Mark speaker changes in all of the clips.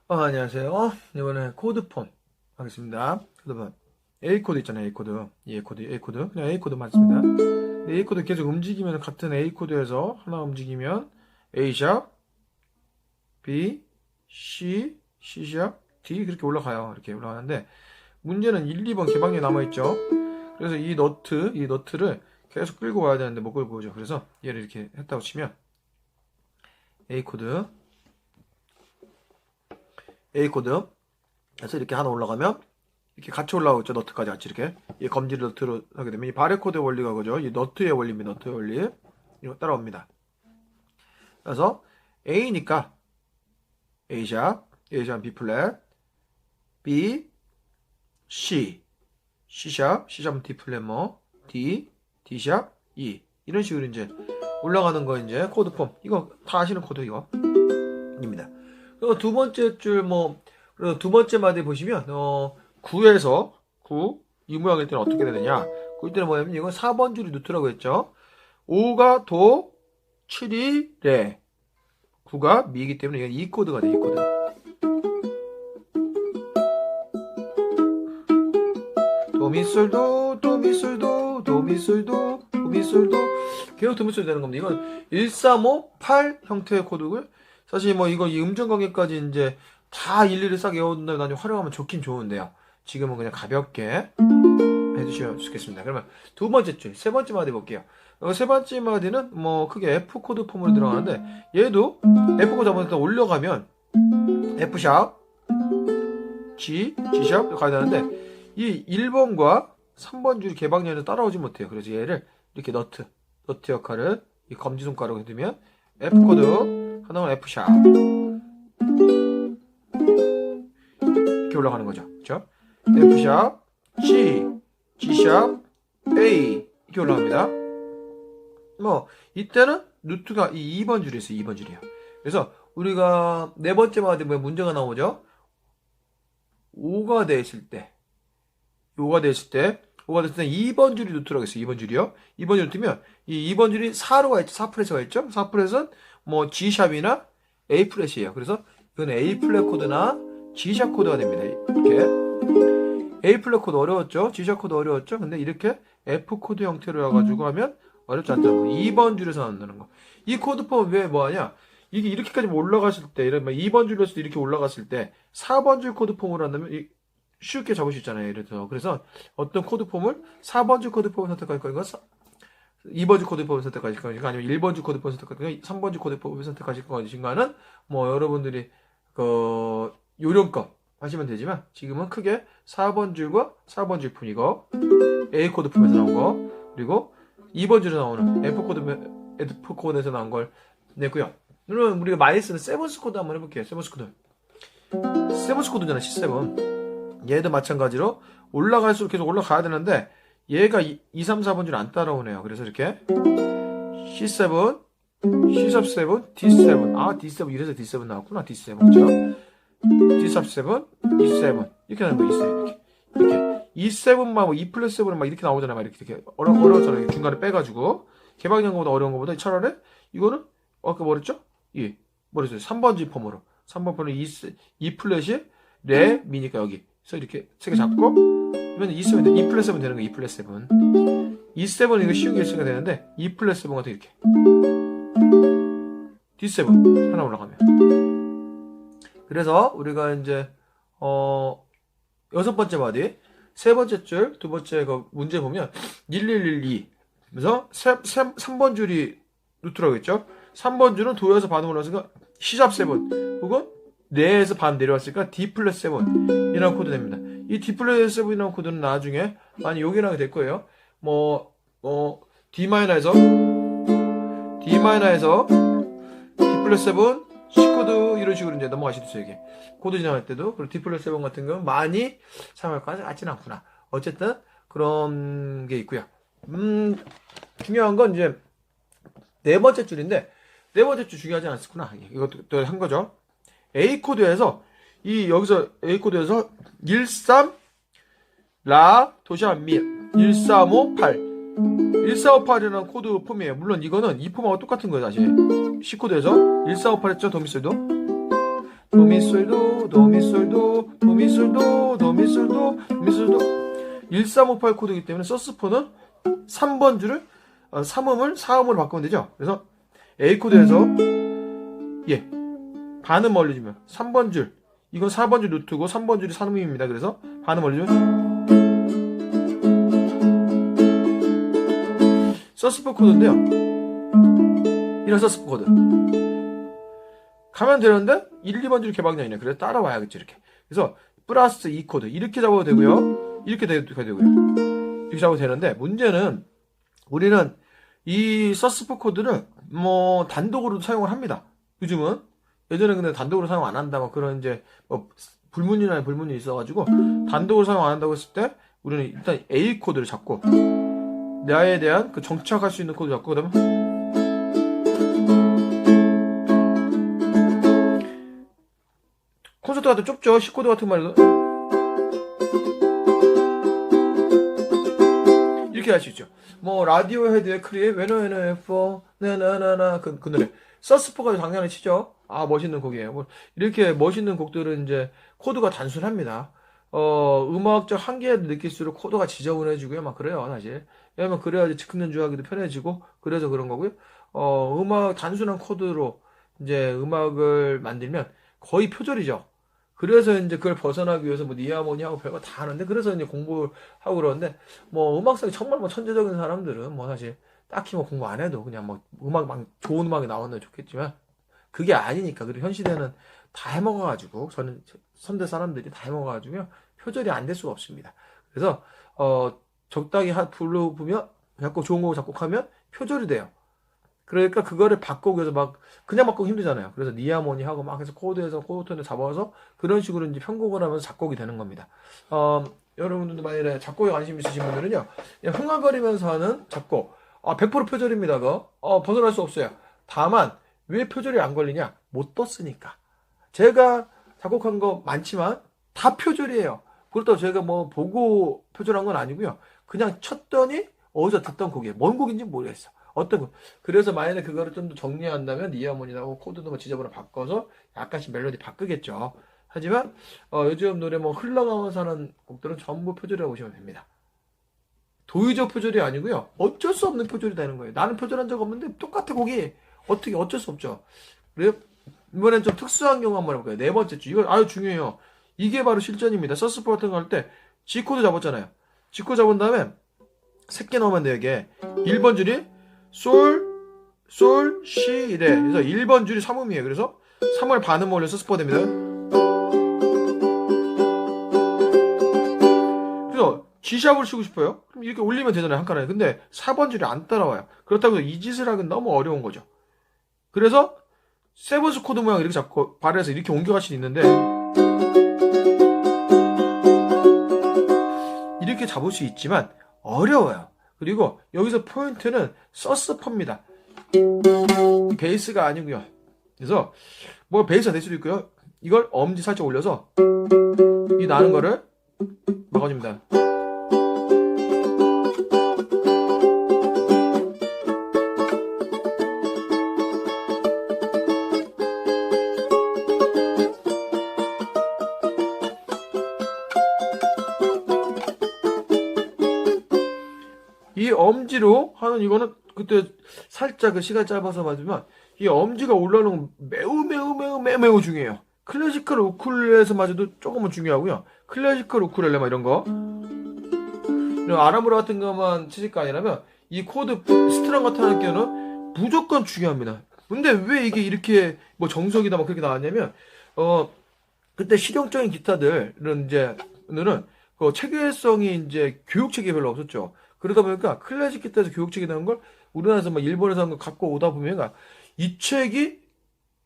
Speaker 1: 안녕하세요. 이번에 코드폰 하겠습니다. 코드폰. A코드 있잖아요. A코드. A코드. 그냥 A코드만 씁니다. 근데 A코드 계속 움직이면 같은 A코드에서 하나 움직이면 A샵, B, C, C샵, D 그렇게 올라가요. 이렇게 올라가는데 문제는 1, 2번 개방이 남아있죠. 그래서 이 너트를 계속 끌고 와야 되는데 못 끌고 오죠. 그래서 얘를 이렇게 했다고 치면 A코드, A코드 그래서 이렇게 하나 올라가면 이렇게 같이 올라오죠. 너트까지 같이 이렇게 이 검지 너트로 하게 되면 이 바레코드의 원리가 그죠. 이 너트의 원리입니다. 너트의 원리 이거 따라옵니다. 그래서 A니까 A샵 B 플랫, B, C, C샵 D 플랫 뭐 D, D샵 E 이런 식으로 이제 올라가는 거 이제 코드 폼 이거 다 아시는 코드 이거입니다. 그리고 두 번째 줄 그리고 두 번째 마디 보시면 9에서 9 이 모양일 때는 어떻게 되느냐? 그 때는 뭐냐면 이건 4번 줄이 루트라고 했죠. 5가 도, 7이 레, 9가 미이기 때문에 이건 이 코드가 돼. 이 코드. 도미솔도 도미솔도 도미솔도 도미솔도 계속 도미솔 되는 겁니다. 이건 1, 3, 5, 8 형태의 코드고요. 사실 뭐 이거 이 음정 관계까지 이제 다 일일이 싹 외운 다음에 나중에 활용하면 좋긴 좋은데요. 지금은 그냥 가볍게 해주시면 좋겠습니다. 그러면 두 번째 줄, 세 번째 마디 볼게요. 세 번째 마디는 뭐 크게 F 코드 폼으로 들어가는데 얘도 F 코드 한번 올려가면 F샵, G샵 가야 되는데 이 1번과 3번 줄이 개방연에서 따라오지 못해요. 그래서 얘를 이렇게 너트 역할을 이 검지손가락으로 해두면 F 코드 하나는 F샵 이렇게 올라가는 거죠. 그렇죠? F샵, G샵, A 이렇게 올라갑니다. 뭐 이때는 루트가 이 2번 줄이 있어요. 2번 줄이요. 그래서 우리가 네 번째 마디 문제가 나오죠. 5가 됐을 때 2번 줄이 루트라고 했어요. 2번 줄이요. 2번 줄 루트면 이 2번 줄이 4로 가 있죠. 4프렛이 있죠. 4프렛은 뭐 G샵이나 A 플랫이에요. 그래서 이건 A 플랫 코드나 G샵 코드가 됩니다. 이렇게 A 플랫 코드 어려웠죠. G샵 코드 어려웠죠. 근데 이렇게 F 코드 형태로 해가지고 하면 어렵지 않다는 거. 2번 줄에서 나온다는 거. 이 코드 폼은 왜 뭐하냐? 이게 이렇게까지 올라갔을 때, 이런 2번 줄에서 이렇게 올라갔을 때 4번 줄 코드 폼으로 한다면 쉽게 잡을 수 있잖아요. 그래서 어떤 코드 폼을 4번 줄 코드 폼을 선택할 거니까 2번 줄 코드 폼을 선택하실 거니까 아니면 1번 줄 코드 폼을 선택할 거니까 3번 줄 코드 폼을 선택하실 것인가는 뭐 여러분들이 그 요령껏 하시면 되지만 지금은 크게 4번 줄과 4번 줄 폼이고 A 코드 폼에서 나온 거 그리고 2번 줄에 나오는 F 코드에서 나온 걸 냈고요. 그러면 우리가 많이 쓰는 세븐스 코드 한번 해볼게요. 세븐스 코드잖아. C7 얘도 마찬가지로 올라갈수록 계속 올라가야 되는데 얘가 2, 3, 4번 줄 안 따라오네요. 그래서 이렇게 C7, C7, D7 D7 이래서 D7 나왔구나. D7 그렇죠? D7, E7 이렇게 나는 거예요. 이렇게 E7만 E 플러스 7은 막 이렇게 나오잖아요. 막 이렇게 어려워잖아요. 중간에 빼가지고 개방연구보다 어려운 것보다 차라리 이거는 아까 뭐랬죠? 뭐랬어요? 3번 G 폼으로 3번 폼은 E 플랫이 레 미니까 여기 그래서 이렇게 세 개 잡고 그러면 E7 E 플랫 7 되는 거예요. E 플랫 7 E7 이거 쉬운 결승가 되는데 E 플랫 7 같은 이렇게 D7 하나 올라가면 그래서 우리가 이제 여섯 번째 마디 세 번째 줄 두 번째 그 문제 보면 1112 그래서 3번 줄이 루트라고 했죠. 3번 줄은 도에서 반음 올라왔으니까 C샵 7 혹은 레에서 반 내려왔으니까 D 플랫 7 이라는 코드 됩니다. 이 D 플랫 7이라는 코드는 나중에 많이 용이하게 될 거예요. D 마이너에서 D 플랫 7 C 코드 이런 식으로 이제 넘어가시죠. 이게 코드 지나갈 때도 그리고 D 플랫 7 같은 경우는 많이 사용할 것 같지는 않구나. 어쨌든 그런 게 있고요. 중요한 건 이제 네 번째 줄인데 네 번째 줄 중요하지 않았구나. 이것도 또 한 거죠. A 코드에서 여기서 A 코드에서 13 라 도시아 미 1458 1458이라는 코드 폼이에요. 물론 이거는 이 폼하고 똑같은 거예요. 다시 C 코드에서 1458 했죠. 도미솔도 도미솔도 도미솔도 도미솔도 도미솔도 도미솔도 1358 코드이기 때문에 서스4는 3번 줄을 3음을 4음으로 바꾸면 되죠. 그래서 A 코드에서 반음 올려주면 3번 줄, 이건 4번 줄 루트고 3번 줄이 3음입니다. 그래서 반음 올려주면 서스4 코드인데요. 이런 서스4 코드 가면 되는데 1, 2번 줄이 개방이 아니네. 그래서 따라와야겠지. 이렇게. 그래서 플러스 2 코드 이렇게 잡아도 되고요. 이렇게 되고요. 이렇게 잡아도 되는데 문제는 우리는 이 서스4 코드를 뭐 단독으로도 사용을 합니다. 요즘은. 예전에 근데 단독으로 사용 안 한다 막 그런 이제 뭐 불문이 있어가지고 단독으로 사용 안 한다고 했을 때 우리는 일단 A 코드를 잡고 나에 대한 그 정착할 수 있는 코드 잡고 그다음에 콘서트 같은 좁죠. C 코드 같은 말도 이렇게 할 수 있죠. 뭐 라디오 헤드의 크리에 웨너웨너 포 나나나나 그 노래 서스4가 당연히 치죠. 아 멋있는 곡이에요. 뭐 이렇게 멋있는 곡들은 이제 코드가 단순합니다. 음악적 한계를 느낄수록 코드가 지저분해지고요. 막 그래요, 사실. 왜냐면 그래야지 즉흥 연주하기도 편해지고 그래서 그런 거고요. 음악 단순한 코드로 이제 음악을 만들면 거의 표절이죠. 그래서 이제 그걸 벗어나기 위해서 뭐 니하모니하고 별거 다 하는데 그래서 이제 공부를 하고 그러는데 뭐 음악성이 정말 뭐 천재적인 사람들은 뭐 사실 딱히 뭐 공부 안 해도 그냥 뭐 음악 막 좋은 음악이 나오면 좋겠지만 그게 아니니까. 그리고 현 시대는 다 해먹어가지고 저는 선대 사람들이 다 해먹어가지고요 표절이 안 될 수가 없습니다. 그래서 적당히 부르면 작곡 좋은 곡을 작곡하면 표절이 돼요. 그러니까 그거를 바꾸기 위해서 막 그냥 바꾸기 힘들잖아요. 그래서 니하모니 하고 막 해서 코드에서 코드톤을 잡아서 그런 식으로 이제 편곡을 하면서 작곡이 되는 겁니다. 여러분들도 만약에 작곡에 관심 있으신 분들은요 그냥 흥얼거리면서 하는 작곡 100% 표절입니다. 그거 벗어날 수 없어요. 다만 왜 표절이 안 걸리냐? 못 떴으니까. 제가 작곡한 거 많지만 다 표절이에요. 그렇다고 제가 뭐 보고 표절한 건 아니고요. 그냥 쳤더니 어디서 듣던 곡이에요. 뭔 곡인지 모르겠어. 어떤 곡. 그래서 만약에 그거를 좀 더 정리한다면 이어머니하고 코드도 뭐 지저분을 바꿔서 약간씩 멜로디 바꾸겠죠. 하지만 요즘 노래 뭐 흘러가면서 하는 곡들은 전부 표절이라고 보시면 됩니다. 도의적 표절이 아니고요. 어쩔 수 없는 표절이 되는 거예요. 나는 표절한 적 없는데 똑같아 곡이. 어쩔 수 없죠. 그래요? 이번엔 좀 특수한 경우 한번 해볼까요? 네 번째 주. 이거 아주 중요해요. 이게 바로 실전입니다. 서스4 같은 거 할 때 G 코드 잡았잖아요. G 코드 잡은 다음에 새끼 넣으면 돼요. 이게 1번 줄이 솔, 시 이래. 그래서 1번 줄이 3음이에요. 그래서 3을 반음 올려서 서스4 됩니다. 그래서 G샵을 치고 싶어요. 그럼 이렇게 올리면 되잖아요. 한 칸에. 근데 4번 줄이 안 따라와요. 그렇다고 해서 이 짓을 하긴 너무 어려운 거죠. 그래서 세븐스 코드 모양 이렇게 잡고 발에서 이렇게 옮겨갈 수 있는데 이렇게 잡을 수 있지만 어려워요. 그리고 여기서 포인트는 서스4입니다. 베이스가 아니고요. 그래서 뭐 베이스가 될 수도 있고요. 이걸 엄지 살짝 올려서 이 나는 거를 막아줍니다. 이 엄지로 하는 이거는 그때 살짝 그 시간 짧아서 맞으면 이 엄지가 올라오는 건 매우 중요해요. 클래시컬 우쿨렐레에서마저도 조금은 중요하고요. 클래시컬 우쿨렐레 막 이런 거 이런 아람브라 같은 것만 치실 거 아니라면 이 코드 스트럼 같은 하는 경우는 무조건 중요합니다. 근데 왜 이게 이렇게 뭐 정석이다 막 그렇게 나왔냐면 그때 실용적인 기타들은 이제 오늘은 그 체계성이 이제 교육 체계 별로 없었죠. 그러다 보니까 클래식 기타에서 교육 체계 나온 걸 우리나라에서 막 일본에서 한 거 갖고 오다 보면 이 책이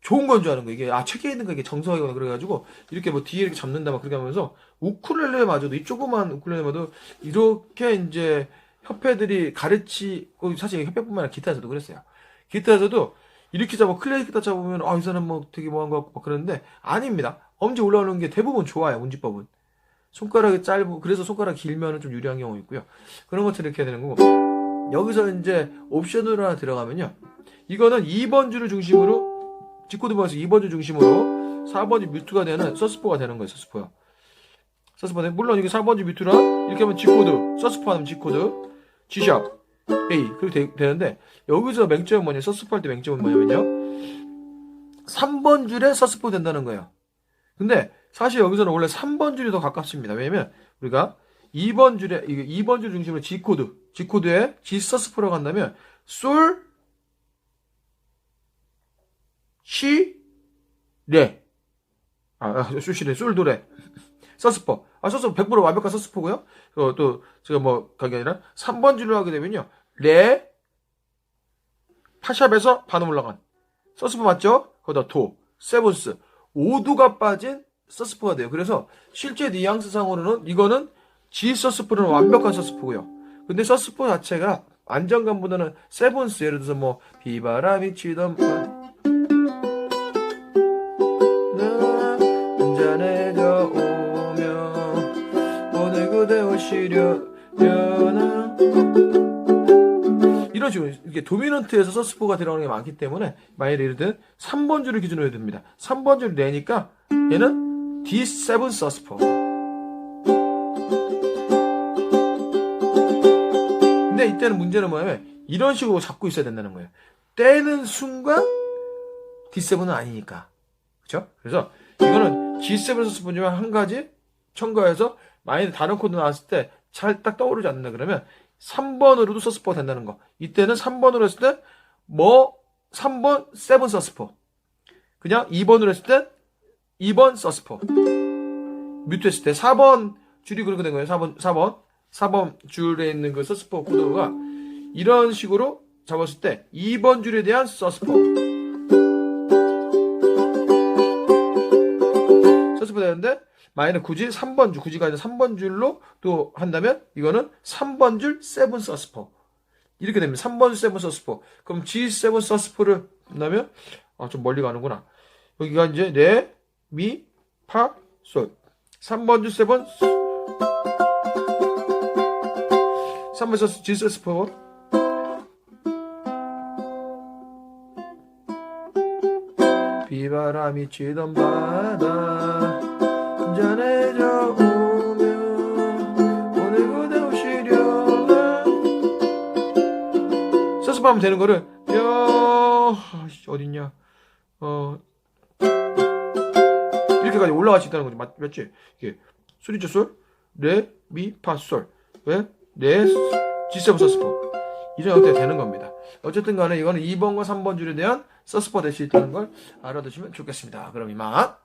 Speaker 1: 좋은 건 줄 아는 거. 이게 책에 있는 거 이게 정석이거나 그래가지고 이렇게 뭐 뒤에 이렇게 잡는다 막 그렇게 하면서 우쿨렐레마저도 이 조그만 우쿨렐레마도 이렇게 이제 협회들이 가르치고 사실 협회뿐만 아니라 기타에서도 그랬어요. 기타에서도 이렇게 잡아 클래식 기타 잡으면 이 사람 뭐 되게 뭐한 거 같고 막 그러는데 아닙니다. 엄지 올라오는 게 대부분 좋아요. 운지법은. 손가락이 짧고 그래서 손가락이 길면은 좀 유리한 경우 있고요. 그런 것들을 이렇게 해야 되는 거고 여기서 이제 옵션으로 하나 들어가면요. 이거는 2번 줄을 중심으로 G코드 방에서 2번 줄 중심으로 4번 줄 뮤트가 되는 서스포가 되는 거예요. 서스포요. 서스포. 물론 이게 4번 줄 뮤트라 이렇게 하면 G 코드, 서스포 하면 G 코드, G 샵, A 그렇게 되는데 여기서 맹점은 뭐냐? 서스포 할 때 맹점은 뭐냐면요. 3번 줄에 서스포 된다는 거예요. 근데 사실 여기서는 원래 3번 줄이 더 가깝습니다. 왜냐면 우리가 2번 줄에 2번 줄 중심으로 G 코드에 G 서스포로 간다면 솔, 시, 레. 솔시레, 솔, 도, 레. 서스포. 서스포 100% 완벽한 서스포고요. 또 제가 뭐 가게 아니라 3번 줄로 하게 되면요. 레, 파샵에서 반음 올라간 서스포 맞죠? 거기다 도, 세븐스, 5도가 빠진 서스포가 돼요. 그래서 실제 뉘앙스상으로는 이거는 G 서스포는 완벽한 서스포고요. 근데 서스포 자체가 안정감보다는 세븐스, 예를 들어서 뭐 비바람이 치던 한잔해져 오며 오늘 그대 오시려나 이런 식으로 이렇게 도미넌트에서 서스포가 들어가는 게 많기 때문에 만약에 예를 들면 3번 줄을 기준으로 해야 됩니다. 3번 줄을 내니까 얘는 D7 서스포. 근데 이때는 문제는 뭐냐면 이런 식으로 잡고 있어야 된다는 거예요. 떼는 순간 D7은 아니니까. 그렇죠? 그래서 이거는 G7 서스포지만 한 가지 첨가해서 만약에 다른 코드 나왔을 때 잘 딱 떠오르지 않는다 그러면 3번으로도 서스포가 된다는 거. 이때는 3번으로 했을 때 뭐 3번 7 서스포. 그냥 2번으로 했을 때 2번 서스포. 뮤트 했을 때 4번 줄이 그렇게 된 거예요. 4번 줄에 있는 그 서스포 코드가 이런 식으로 잡았을 때 2번 줄에 대한 서스포. 서스포 되는데 만약에 굳이 3번 줄, 굳이가 아니라 3번 줄로 또 한다면 이거는 3번 줄 7 서스포. 이렇게 됩니다. 3번 줄 7 서스포. 그럼 G7 서스포를 한다면 좀 멀리 가는구나. 여기가 이제 레, 미, 파, 솔. 3번 줄 7 3번 서스 G 서스포. 비바람이 치던 바다 한잔해져 오며 오늘 그대 오시려나 서스포하면 되는 거를 어딨냐 이렇게까지 올라갈 수 있다는 거지. 맞지? 이게 솔이죠 솔, 레, 미, 파, 솔. 왜? 레, G7 서스포. 이런 형태가 되는 겁니다. 어쨌든 간에 이거는 2번과 3번 줄에 대한 서스포 될 수 있다는 걸 알아두시면 좋겠습니다. 그럼 이만.